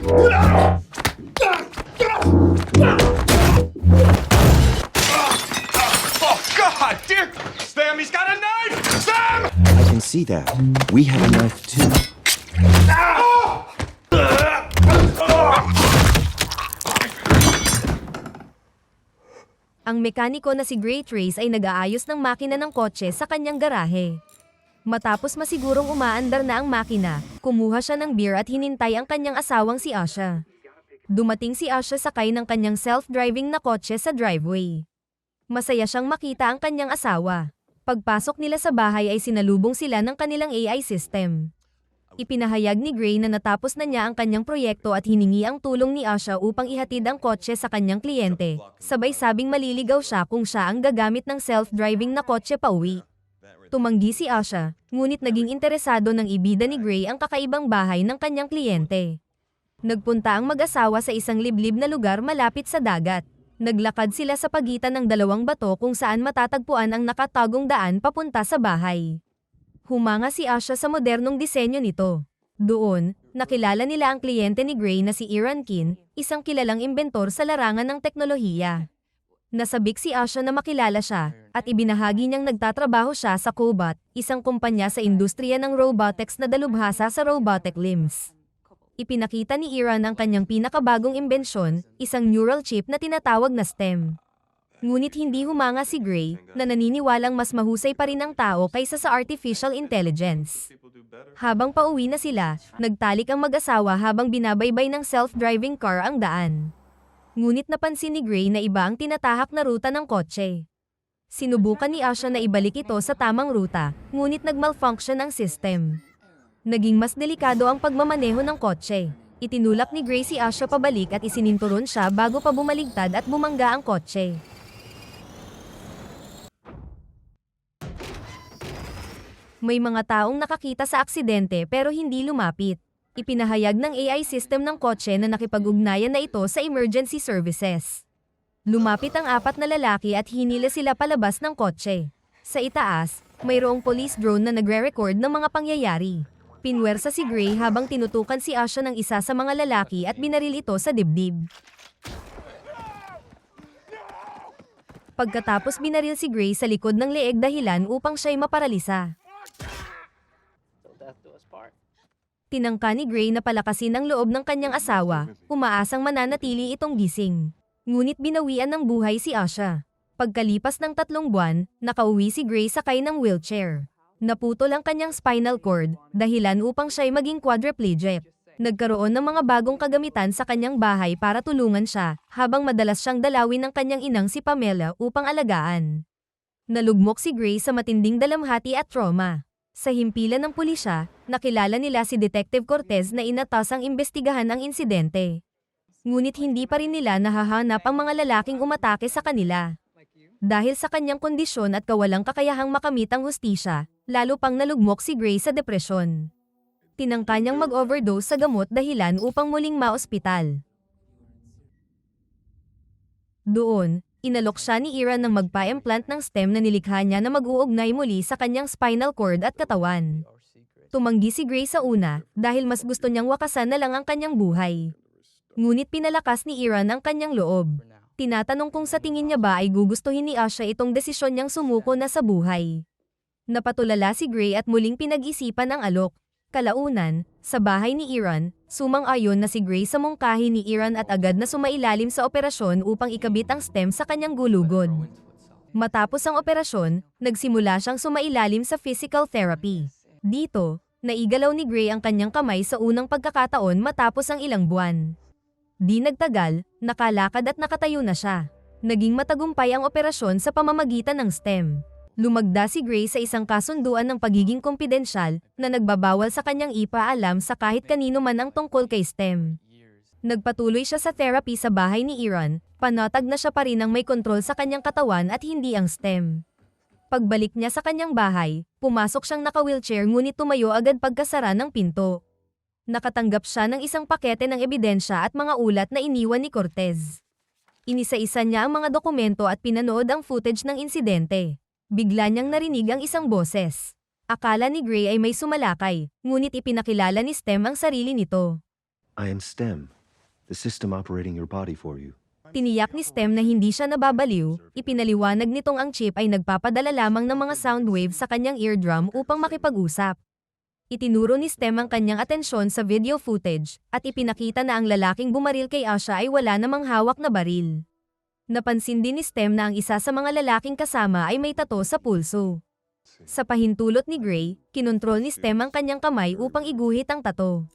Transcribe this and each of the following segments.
Oh, God, dear! Sam, he's got a knife! Sam! I can see that. We have a knife too. Ang mekaniko na si Gray Trace ay nag-aayos ng makina ng kotse sa kanyang garahe. Matapos masigurong umaandar na ang makina, kumuha siya ng beer at hinintay ang kanyang asawang si Asha. Dumating si Asha sakay ng kanyang self-driving na kotse sa driveway. Masaya siyang makita ang kanyang asawa. Pagpasok nila sa bahay ay sinalubong sila ng kanilang AI system. Ipinahayag ni Gray na natapos na niya ang kanyang proyekto at hiningi ang tulong ni Asha upang ihatid ang kotse sa kanyang kliyente. Sabay sabing maliligaw siya kung siya ang gagamit ng self-driving na kotse pauwi. Tumanggi si Asha, ngunit naging interesado ng ibida ni Gray ang kakaibang bahay ng kanyang kliyente. Nagpunta ang mag-asawa sa isang liblib na lugar malapit sa dagat. Naglakad sila sa pagitan ng dalawang bato kung saan matatagpuan ang nakatagong daan papunta sa bahay. Humanga si Asha sa modernong disenyo nito. Doon, nakilala nila ang kliyente ni Gray na si Iran Kin, isang kilalang inbentor sa larangan ng teknolohiya. Nasabik si Asha na makilala siya, at ibinahagi niyang nagtatrabaho siya sa Cobot, isang kumpanya sa industriya ng robotics na dalubhasa sa robotic limbs. Ipinakita ni Iran ang kanyang pinakabagong imbensyon, isang neural chip na tinatawag na STEM. Ngunit hindi humanga si Gray, na naniniwalang mas mahusay pa rin ang tao kaysa sa artificial intelligence. Habang pauwi na sila, nagtalik ang mag-asawa habang binabaybay ng self-driving car ang daan. Ngunit napansin ni Gray na iba ang tinatahak na ruta ng kotse. Sinubukan ni Asha na ibalik ito sa tamang ruta, ngunit nag-malfunction ang system. Naging mas delikado ang pagmamaneho ng kotse. Itinulak ni Gray si Asha pabalik at isininturon siya bago pa bumaligtad at bumangga ang kotse. May mga taong nakakita sa aksidente pero hindi lumapit. Ipinahayag ng AI system ng kotse na nakipag-ugnayan na ito sa emergency services. Lumapit ang 4 na lalaki at hinila sila palabas ng kotse. Sa itaas, mayroong police drone na nagre-record ng mga pangyayari. Pinwersa si Gray habang tinutukan si Asha ng isa sa mga lalaki at binaril ito sa dibdib. Pagkatapos binaril si Gray sa likod ng leeg dahilan upang siya'y maparalisa. Tinangka ni Gray na palakasin ang loob ng kanyang asawa, umaasang mananatili itong gising. Ngunit binawian ng buhay si Asha. Pagkalipas ng 3 buwan, nakauwi si Gray sakay ng wheelchair. Naputol ang kanyang spinal cord, dahilan upang siya'y maging quadriplegic. Nagkaroon ng mga bagong kagamitan sa kanyang bahay para tulungan siya, habang madalas siyang dalawin ng kanyang inang si Pamela upang alagaan. Nalugmok si Gray sa matinding dalamhati at trauma. Sa himpilan ng pulisya, nakilala nila si Detective Cortez na inatasang imbestigahan ang insidente. Ngunit hindi pa rin nila nahahanap ang mga lalaking umatake sa kanila. Dahil sa kanyang kondisyon at kawalang kakayahang makamit ang hustisya, lalo pang nalugmok si Gray sa depresyon. Tinangka niyang mag-overdose sa gamot dahilan upang muling maospital. Doon, inalok siya ni Iran ng magpa-implant ng stem na nilikha niya na mag-uugnay muli sa kanyang spinal cord at katawan. Tumanggi si Gray sa una, dahil mas gusto niyang wakasan na lang ang kanyang buhay. Ngunit pinalakas ni Iran ang kanyang loob. Tinatanong kung sa tingin niya ba ay gugustuhin ni Asha itong desisyon niyang sumuko na sa buhay. Napatulala si Gray at muling pinag-isipan ang alok. Kalaunan, sa bahay ni Iran, sumang-ayon na si Gray sa mungkahi ni Iran at agad na sumailalim sa operasyon upang ikabit ang stem sa kanyang gulugod. Matapos ang operasyon, nagsimula siyang sumailalim sa physical therapy. Dito, naigalaw ni Gray ang kanyang kamay sa unang pagkakataon matapos ang ilang buwan. Di nagtagal, nakalakad at nakatayo na siya. Naging matagumpay ang operasyon sa pamamagitan ng stem. Lumagda si Gray sa isang kasunduan ng pagiging kumpidensyal na nagbabawal sa kanyang ipaalam sa kahit kanino man ang tungkol kay STEM. Nagpatuloy siya sa therapy sa bahay ni Iran, panatag na siya pa rin ang may kontrol sa kanyang katawan at hindi ang STEM. Pagbalik niya sa kanyang bahay, pumasok siyang naka-wheelchair ngunit tumayo agad pagkasara ng pinto. Nakatanggap siya ng isang pakete ng ebidensya at mga ulat na iniwan ni Cortez. Inisa-isa niya ang mga dokumento at pinanood ang footage ng insidente. Bigla niyang narinig ang isang boses. Akala ni Gray ay may sumalakay, ngunit ipinakilala ni STEM ang sarili nito. I am STEM. The system operating your body for you. Tiniyak ni Stem na hindi siya nababaliw, ipinaliwanag nitong ang chip ay nagpapadala lamang ng mga sound waves sa kanyang eardrum upang makipag-usap. Itinuro ni Stem ang kanyang atensyon sa video footage, at ipinakita na ang lalaking bumaril kay Asha ay wala namang hawak na baril. Napansin din ni Stem na ang isa sa mga lalaking kasama ay may tato sa pulso. Sa pahintulot ni Gray, kinontrol ni Stem ang kanyang kamay upang iguhit ang tato.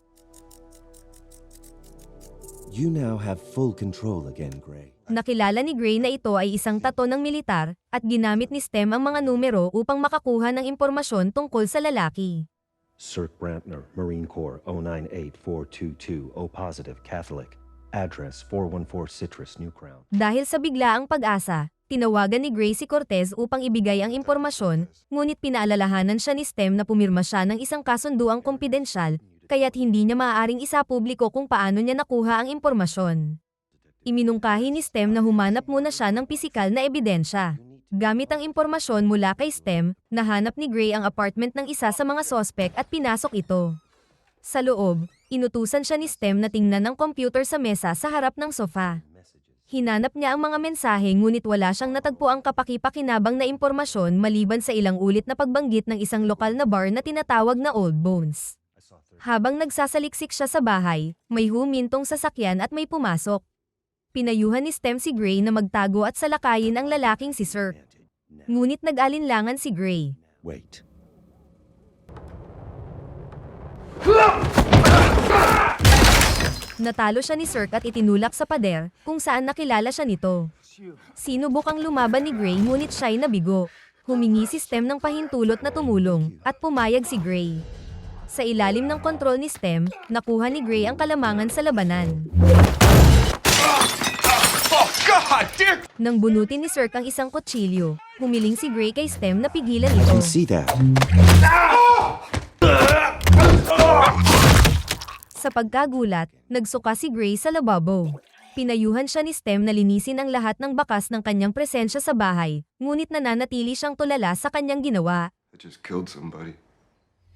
You now have full control again, Gray. Nakilala ni Gray na ito ay isang tato ng militar, at ginamit ni Stem ang mga numero upang makakuha ng impormasyon tungkol sa lalaki. Cirque Brantner, Marine Corps, 098422, O positive, Catholic. Address 414 Citrus, New Crown. Dahil sa biglaang pag-asa, tinawagan ni Gray si Cortez upang ibigay ang impormasyon, ngunit pinaalalahanan siya ni Stem na pumirma siya ng isang kasunduang kumpidensyal, kaya't hindi niya maaaring isapubliko kung paano niya nakuha ang impormasyon. Iminungkahi ni Stem na humanap muna siya ng pisikal na ebidensya. Gamit ang impormasyon mula kay Stem, nahanap ni Gray ang apartment ng isa sa mga sospek at pinasok ito. Sa loob, inutusan siya ni Stem na tingnan ang computer sa mesa sa harap ng sofa. Hinanap niya ang mga mensahe ngunit wala siyang natagpo ang kapaki-pakinabang na impormasyon maliban sa ilang ulit na pagbanggit ng isang lokal na bar na tinatawag na Old Bones. Habang nagsasaliksik siya sa bahay, may humintong sasakyan at may pumasok. Pinayuhan ni Stem si Gray na magtago at salakayin ang lalaking si Cirque. Ngunit nag-alinlangan si Gray. Wait. Natalo siya ni Cirque at itinulak sa pader, kung saan nakilala siya nito. Sinubukang lumaban ni Gray ngunit siya'y nabigo. Humingi si Stem ng pahintulot na tumulong, at pumayag si Gray. Sa ilalim ng kontrol ni Stem, nakuha ni Gray ang kalamangan sa labanan. Oh, God, dear! Nang bunutin ni Cirque ang isang kutsilyo, humiling si Gray kay Stem na pigilan I ito. can see that. Sa pagkagulat, nagsuka si Gray sa lababo. Pinayuhan siya ni Stem na linisin ang lahat ng bakas ng kanyang presensya sa bahay, ngunit nananatili siyang tulala sa kanyang ginawa. I just killed somebody.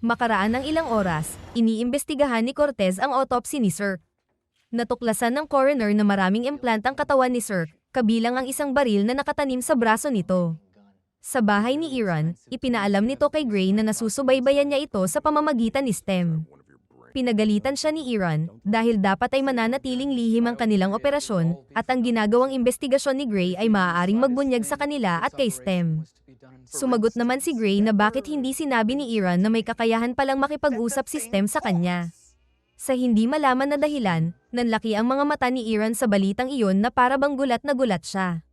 Makaraan ng ilang oras, iniimbestigahan ni Cortez ang autopsy ni Cirque. Natuklasan ng coroner na maraming implant ang katawan ni Cirque, kabilang ang isang baril na nakatanim sa braso nito. Sa bahay ni Iran, ipinaalam nito kay Gray na nasusubaybayan niya ito sa pamamagitan ni Stem. Pinagalitan siya ni Iran dahil dapat ay mananatiling lihim ang kanilang operasyon at ang ginagawang investigasyon ni Gray ay maaaring magbunyag sa kanila at kay Stem. Sumagot naman si Gray na bakit hindi sinabi ni Iran na may kakayahan palang makipag-usap si Stem sa kanya. Sa hindi malaman na dahilan, nanlaki ang mga mata ni Iran sa balitang iyon na para bang gulat na gulat siya.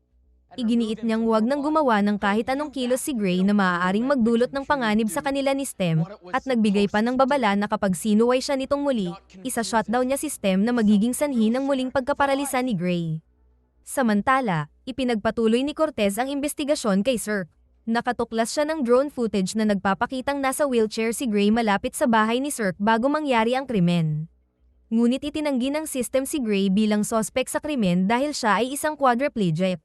Iginiit niyang huwag nang gumawa ng kahit anong kilos si Gray na maaaring magdulot ng panganib sa kanila ni Stem, at nagbigay pa ng babala na kapag sinuway siya nitong muli, isa-shutdown niya si Stem na magiging sanhi ng muling pagkaparalisa ni Gray. Samantala, ipinagpatuloy ni Cortez ang investigasyon kay Cirque. Nakatuklas siya ng drone footage na nagpapakitang nasa wheelchair si Gray malapit sa bahay ni Cirque bago mangyari ang krimen. Ngunit itinanggi ng system si Gray bilang sospek sa krimen dahil siya ay isang quadriplegic.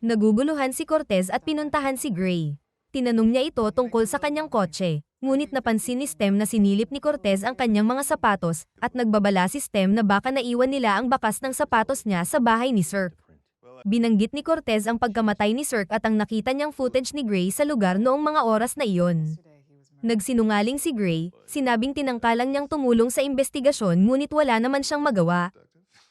Naguguluhan si Cortez at pinuntahan si Gray. Tinanong niya ito tungkol sa kanyang kotse, ngunit napansin ni Stem na sinilip ni Cortez ang kanyang mga sapatos at nagbabala si Stem na baka naiwan nila ang bakas ng sapatos niya sa bahay ni Cirque. Binanggit ni Cortez ang pagkamatay ni Cirque at ang nakita niyang footage ni Gray sa lugar noong mga oras na iyon. Nagsinungaling si Gray, sinabing tinangkalang niyang tumulong sa investigasyon ngunit wala naman siyang magawa.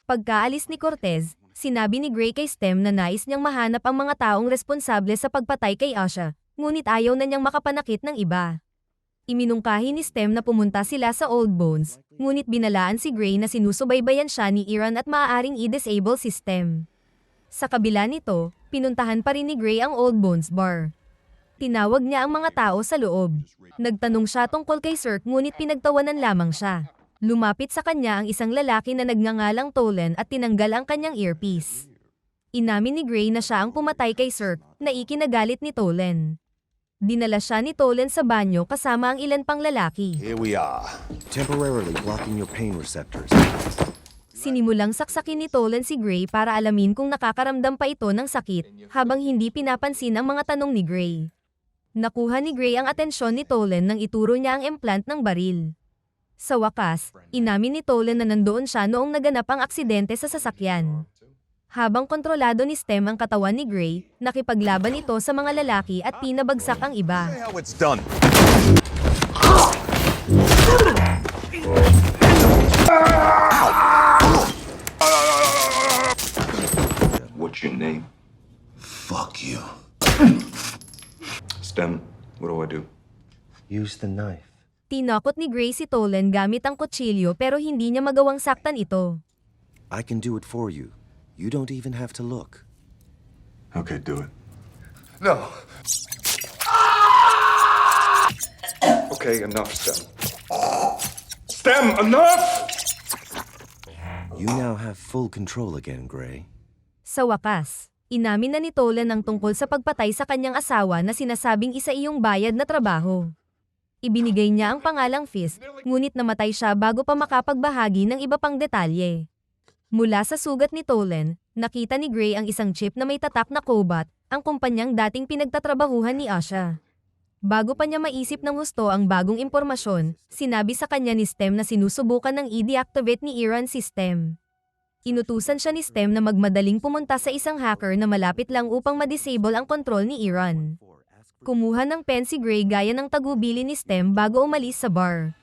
Pagkaalis ni Cortez, sinabi ni Gray kay Stem na nais niyang mahanap ang mga taong responsable sa pagpatay kay Asha, ngunit ayaw na niyang makapanakit ng iba. Iminungkahi ni Stem na pumunta sila sa Old Bones, ngunit binalaan si Gray na sinusubaybayan siya ni Iran at maaaring i-disable si Stem. Sa kabila nito, pinuntahan pa rin ni Gray ang Old Bones Bar. Tinawag niya ang mga tao sa loob. Nagtanong siya tungkol kay Cirque ngunit pinagtawanan lamang siya. Lumapit sa kanya ang isang lalaki na nagngangalang Tolan at tinanggal ang kanyang earpiece. Inamin ni Gray na siya ang pumatay kay Cirque, na ikinagalit ni Tolan. Dinala siya ni Tolan sa banyo kasama ang ilan pang lalaki. Here we are. Temporarily blocking your pain receptors. Sinimulang saksakin ni Tolan si Gray para alamin kung nakakaramdam pa ito ng sakit, habang hindi pinapansin ang mga tanong ni Gray. Nakuha ni Gray ang atensyon ni Tolan nang ituro niya ang implant ng baril. Sa wakas, inamin ni Tolan na nandoon siya noong naganap ang aksidente sa sasakyan. Habang kontrolado ni Stem ang katawan ni Gray, nakipaglaban ito sa mga lalaki at pinabagsak ang iba. How it's done. What's your name? Fuck you. Stem, what do I do? Use the knife. Tinakot ni Gray si Tolan gamit ang kutsilyo pero hindi niya magawang saktan ito. I can do it for you. You don't even have to look. Okay, do it. No. Okay, enough, Stem. Stem, enough! You now have full control again, Gray. Sa wakas, inamin na ni Tolan ang tungkol sa pagpatay sa kanyang asawa na sinasabing isa iyong bayad na trabaho. Ibinigay niya ang pangalang Fisk, ngunit namatay siya bago pa makapagbahagi ng iba pang detalye. Mula sa sugat ni Tolan, nakita ni Gray ang isang chip na may tatak na Cobot, ang kumpanyang dating pinagtatrabahuhan ni Asha. Bago pa niya maisip ng husto ang bagong impormasyon, sinabi sa kanya ni Stem na sinusubukan ng i-deactivate ni Iran si Stem. Inutusan siya ni Stem na magmadaling pumunta sa isang hacker na malapit lang upang ma-disable ang kontrol ni Iran. Kumuha ng pen si Gray gaya ng tagubili ni Stem bago umalis sa bar.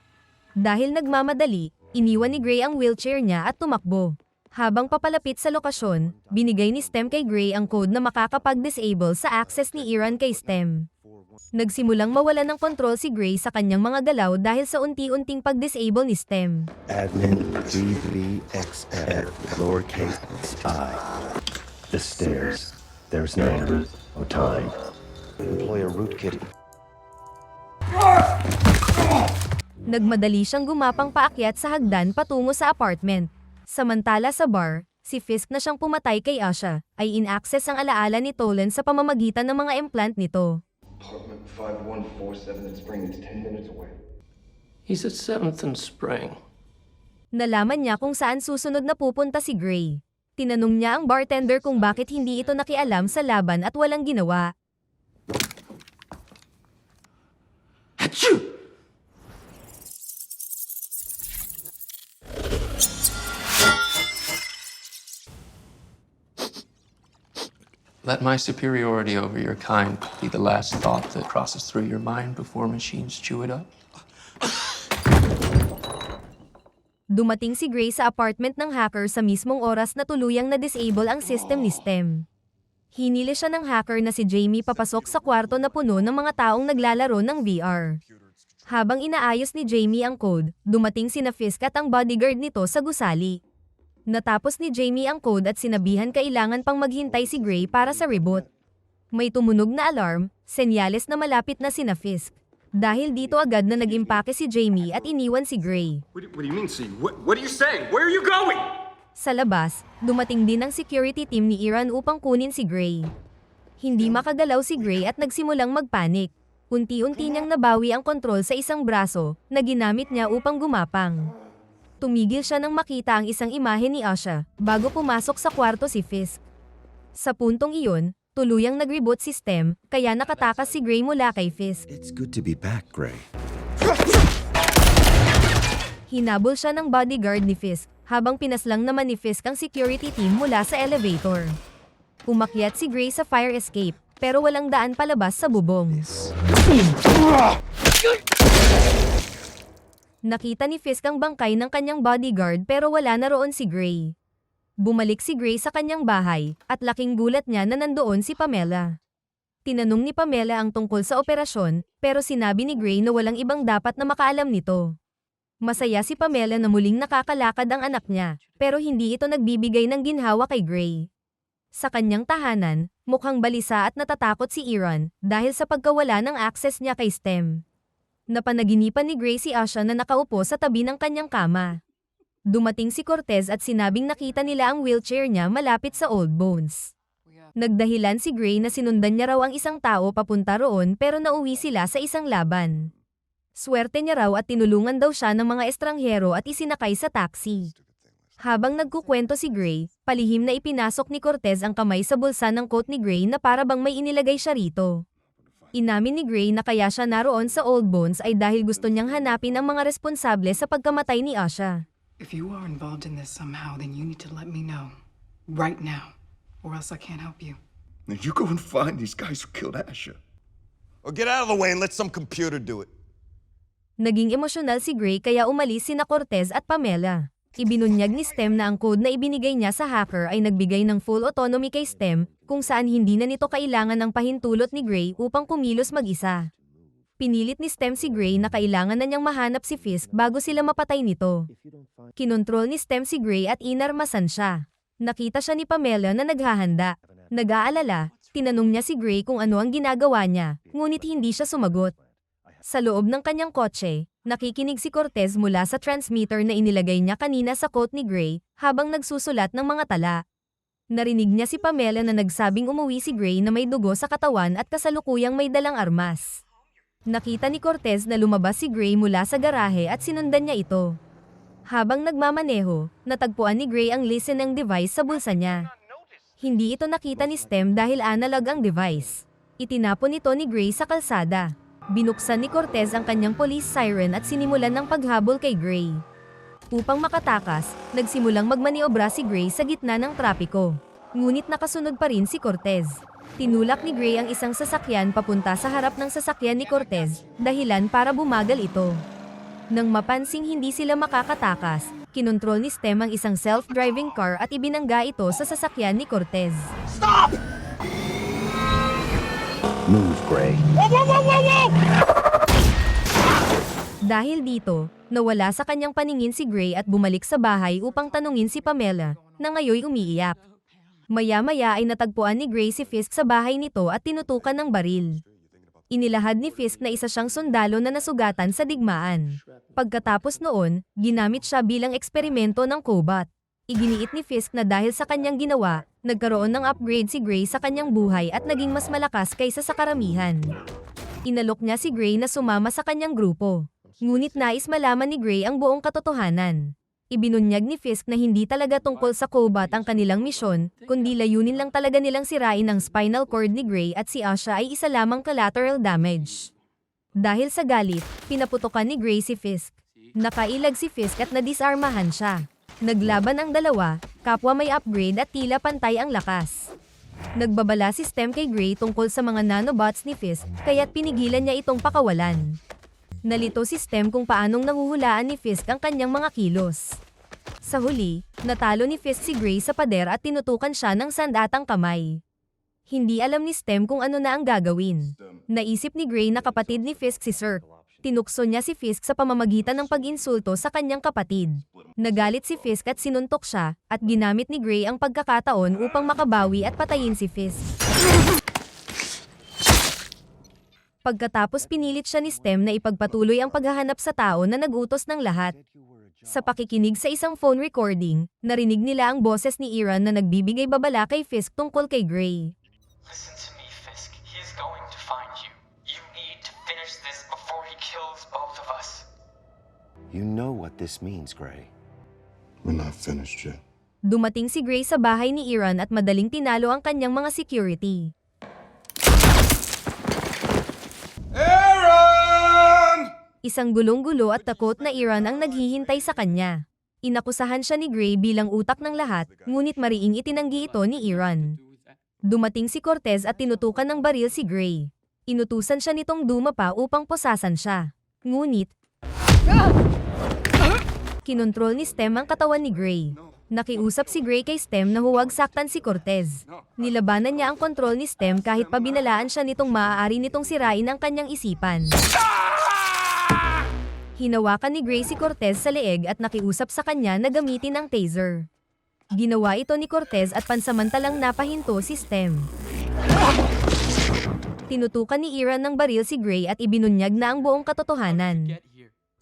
Dahil nagmamadali, iniwan ni Gray ang wheelchair niya at tumakbo. Habang papalapit sa lokasyon, binigay ni Stem kay Gray ang code na makakapag-disable sa access ni Iran kay Stem. Nagsimulang mawalan ng kontrol si Gray sa kanyang mga galaw dahil sa unti-unting pag-disable ni Stem. Admin DVXF lowercase I. The stairs. There's no time. Employ a rootkit. Nagmadali siyang gumapang paakyat sa hagdan patungo sa apartment. Samantala sa bar, si Fisk na siyang pumatay kay Asha, ay in-access ang alaala ni Tolan sa pamamagitan ng mga implant nito. Apartment 5147 in Spring is 10 minutes away. He's at 7th and Spring. Nalaman niya kung saan susunod na pupunta si Gray. Tinanong niya ang bartender kung bakit hindi ito nakialam sa laban at walang ginawa. Achoo! Let my superiority over your kind be the last thought that crosses through your mind before machines chew it up. Dumating si Gray sa apartment ng hacker sa mismong oras na tuluyang na-disable ang system ni Stem. Hinili siya ng hacker na si Jamie papasok sa kwarto na puno ng mga taong naglalaro ng VR. Habang inaayos ni Jamie ang code, dumating sina Fisk at ang bodyguard nito sa gusali. Natapos ni Jamie ang code at sinabihan kailangan pang maghintay si Gray para sa reboot. May tumunog na alarm, senyales na malapit na sina Fisk. Dahil dito agad na nag-impake si Jamie at iniwan si Gray. What do you mean, see? What are you saying? Where are you going? Sa labas, dumating din ang security team ni Iran upang kunin si Gray. Hindi makagalaw si Gray at nagsimulang magpanik. Unti-unti niyang nabawi ang kontrol sa isang braso na ginamit niya upang gumapang. Tumigil siya nang makita ang isang imahe ni Asha bago pumasok sa kwarto si Fisk. Sa puntong iyon, tuluyang nag-reboot si Stem kaya nakatakas si Gray mula kay Fisk. It's good to be back, Gray. Hinabol siya ng bodyguard ni Fisk habang pinaslang naman ni Fisk ang security team mula sa elevator. Umakyat si Gray sa fire escape pero walang daan palabas sa bubong. Nakita ni Fisk ang bangkay ng kanyang bodyguard pero wala na roon si Gray. Bumalik si Gray sa kanyang bahay at laking gulat niya na nandoon si Pamela. Tinanong ni Pamela ang tungkol sa operasyon pero sinabi ni Gray na walang ibang dapat na makaalam nito. Masaya si Pamela na muling nakakalakad ang anak niya pero hindi ito nagbibigay ng ginhawa kay Gray. Sa kanyang tahanan, mukhang balisa at natatakot si Iran dahil sa pagkawala ng access niya kay Stem. Napanaginipan ni Gray si Asha na nakaupo sa tabi ng kanyang kama. Dumating si Cortez at sinabing nakita nila ang wheelchair niya malapit sa Old Bones. Nagdahilan si Gray na sinundan niya raw ang isang tao papunta roon pero nauwi sila sa isang laban. Swerte niya raw at tinulungan daw siya ng mga estranghero at isinakay sa taxi. Habang nagkukwento si Gray, palihim na ipinasok ni Cortez ang kamay sa bulsa ng coat ni Gray na para bang may inilagay siya rito. Inamin ni Gray na kaya siya naroon sa Old Bones ay dahil gusto niyang hanapin ang mga responsable sa pagkamatay ni Asha. If you are involved in this somehow, then you need to let me know. Right now. Or else I can't help you. Now you go and find these guys who killed Asher. Or get out of the way and let some computer do it. Naging emosyonal si Gray kaya umalis sina Cortez at Pamela. Ibinunyag ni Stem na ang code na ibinigay niya sa hacker ay nagbigay ng full autonomy kay Stem, kung saan hindi na nito kailangan ng pahintulot ni Gray upang kumilos mag-isa. Pinilit ni Stem si Gray na kailangan na niyang mahanap si Fisk bago sila mapatay nito. Kinontrol ni Stem si Gray at inarmasan siya. Nakita siya ni Pamela na naghahanda. Nag-aalala, tinanong niya si Gray kung ano ang ginagawa niya, ngunit hindi siya sumagot. Sa loob ng kanyang kotse, nakikinig si Cortez mula sa transmitter na inilagay niya kanina sa coat ni Gray habang nagsusulat ng mga tala. Narinig niya si Pamela na nagsabing umuwi si Gray na may dugo sa katawan at kasalukuyang may dalang armas. Nakita ni Cortez na lumabas si Gray mula sa garahe at sinundan niya ito. Habang nagmamaneho, natagpuan ni Gray ang listening device sa bulsa niya. Hindi ito nakita ni Stem dahil analog ang device. Itinapon ito ni Gray sa kalsada. Binuksan ni Cortez ang kanyang police siren at sinimulan ng paghabol kay Gray. Upang makatakas, nagsimulang magmaniobra si Gray sa gitna ng trapiko. Ngunit nakasunod pa rin si Cortez. Tinulak ni Gray ang isang sasakyan papunta sa harap ng sasakyan ni Cortez, dahilan para bumagal ito. Nang mapansing hindi sila makakatakas, kinontrol ni Stem ang isang self-driving car at ibinangga ito sa sasakyan ni Cortez. Move, Gray. Dahil dito, nawala sa kanyang paningin si Gray at bumalik sa bahay upang tanungin si Pamela, na ngayoy umiiyak. Maya-maya ay natagpuan ni Gray si Fisk sa bahay nito at tinutukan ng baril. Inilahad ni Fisk na isa siyang sundalo na nasugatan sa digmaan. Pagkatapos noon, ginamit siya bilang eksperimento ng Cobot. Iginiit ni Fisk na dahil sa kanyang ginawa, nagkaroon ng upgrade si Gray sa kanyang buhay at naging mas malakas kaysa sa karamihan. Inalok niya si Gray na sumama sa kanyang grupo. Ngunit nais malaman ni Gray ang buong katotohanan. Ibinunyag ni Fisk na hindi talaga tungkol sa Cobot ang kanilang misyon, kundi layunin lang talaga nilang sirain ang spinal cord ni Gray at si Asha ay isa lamang collateral damage. Dahil sa galit, pinaputokan ni Gray si Fisk. Nakailag si Fisk at nadisarmahan siya. Naglaban ang dalawa, kapwa may upgrade at tila pantay ang lakas. Nagbabala si Stem kay Gray tungkol sa mga nanobots ni Fisk, kaya't pinigilan niya itong pakawalan. Nalito si Stem kung paanong nanguhulaan ni Fisk ang kanyang mga kilos. Sa huli, natalo ni Fisk si Gray sa pader at tinutukan siya ng sandatang kamay. Hindi alam ni Stem kung ano na ang gagawin. Naisip ni Gray na kapatid ni Fisk si Cirque. Tinukso niya si Fisk sa pamamagitan ng pag-insulto sa kanyang kapatid. Nagalit si Fisk at sinuntok siya, at ginamit ni Gray ang pagkakataon upang makabawi at patayin si Fisk. Pagkatapos pinilit siya ni Stem na ipagpatuloy ang paghahanap sa tao na nag-utos ng lahat. Sa pakikinig sa isang phone recording, narinig nila ang boses ni Iran na nagbibigay babala kay Fisk tungkol kay Gray. Listen to me, Fisk. He is going to find you. You need to finish this before he kills both of us. You know what this means, Gray. We're not finished yet. Dumating si Gray sa bahay ni Iran at madaling tinalo ang kanyang mga security. Aaron! Isang gulong-gulo at takot na Iran ang naghihintay sa kanya. Inakusahan siya ni Gray bilang utak ng lahat, ngunit mariing itinanggi ito ni Iran. Dumating si Cortez at tinutukan ng baril si Gray. Inutusan siya nitong dumapa upang posasan siya. Ngunit, kinontrol ni Stem ang katawan ni Gray. Nakiusap si Gray kay Stem na huwag saktan si Cortez. Nilabanan niya ang kontrol ni Stem kahit pabinalaan siya nitong maaari nitong sirain ang kanyang isipan. Hinawakan ni Gray si Cortez sa leeg at nakiusap sa kanya na gamitin ang taser. Ginawa ito ni Cortez at pansamantalang napahinto si Stem. Tinutukan ni Iran ng baril si Gray at ibinunyag na ang buong katotohanan.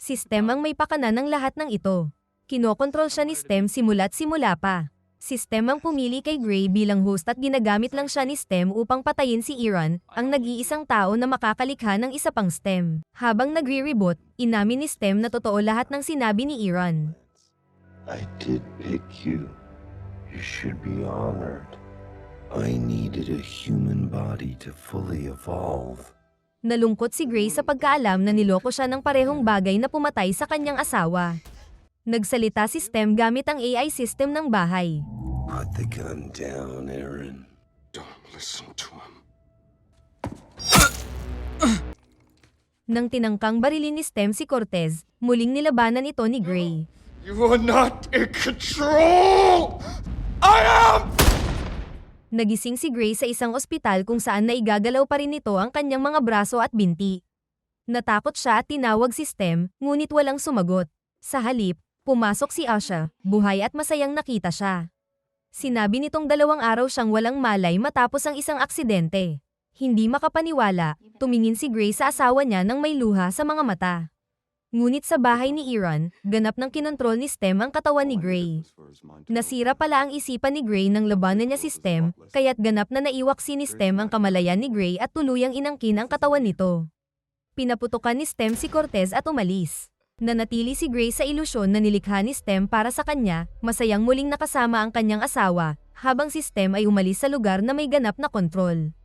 Si Stem ang may pakana ng lahat ng ito. Kinokontrol siya ni Stem simula't simula pa. Si Stem ang pumili kay Gray bilang host at ginagamit lang siya ni Stem upang patayin si Iran, ang nag-iisang tao na makakalikha ng isa pang Stem. Habang nagre-reboot, inamin ni Stem na totoo lahat ng sinabi ni Iran. I did pick you. You should be honored. I needed a human body to fully evolve. Nalungkot si Gray sa pagkaalam na niloko siya ng parehong bagay na pumatay sa kanyang asawa. Nagsalita si Stem gamit ang AI system ng bahay. Put the gun down, Aaron. Don't listen to him. Nang tinangkang barilin ni Stem si Cortez, muling nilabanan ito ni Gray. You are not in control! I am! Nagising si Gray sa isang ospital kung saan naigagalaw pa rin nito ang kanyang mga braso at binti. Natakot siya at tinawag si Stem, ngunit walang sumagot. Sa halip, pumasok si Asha, buhay at masayang nakita siya. Sinabi nitong 2 araw siyang walang malay matapos ang isang aksidente. Hindi makapaniwala, tumingin si Gray sa asawa niya nang may luha sa mga mata. Ngunit sa bahay ni Aaron, ganap ng kinontrol ni Stem ang katawan ni Gray. Nasira pala ang isipan ni Gray nang labanan niya si Stem, kaya't ganap na naiwaksi ni Stem ang kamalayan ni Gray at tuluyang inangkin ang katawan nito. Pinaputukan ni Stem si Cortez at umalis. Nanatili si Gray sa ilusyon na nilikha ni Stem para sa kanya, masayang muling nakasama ang kanyang asawa, habang si Stem ay umalis sa lugar na may ganap na kontrol.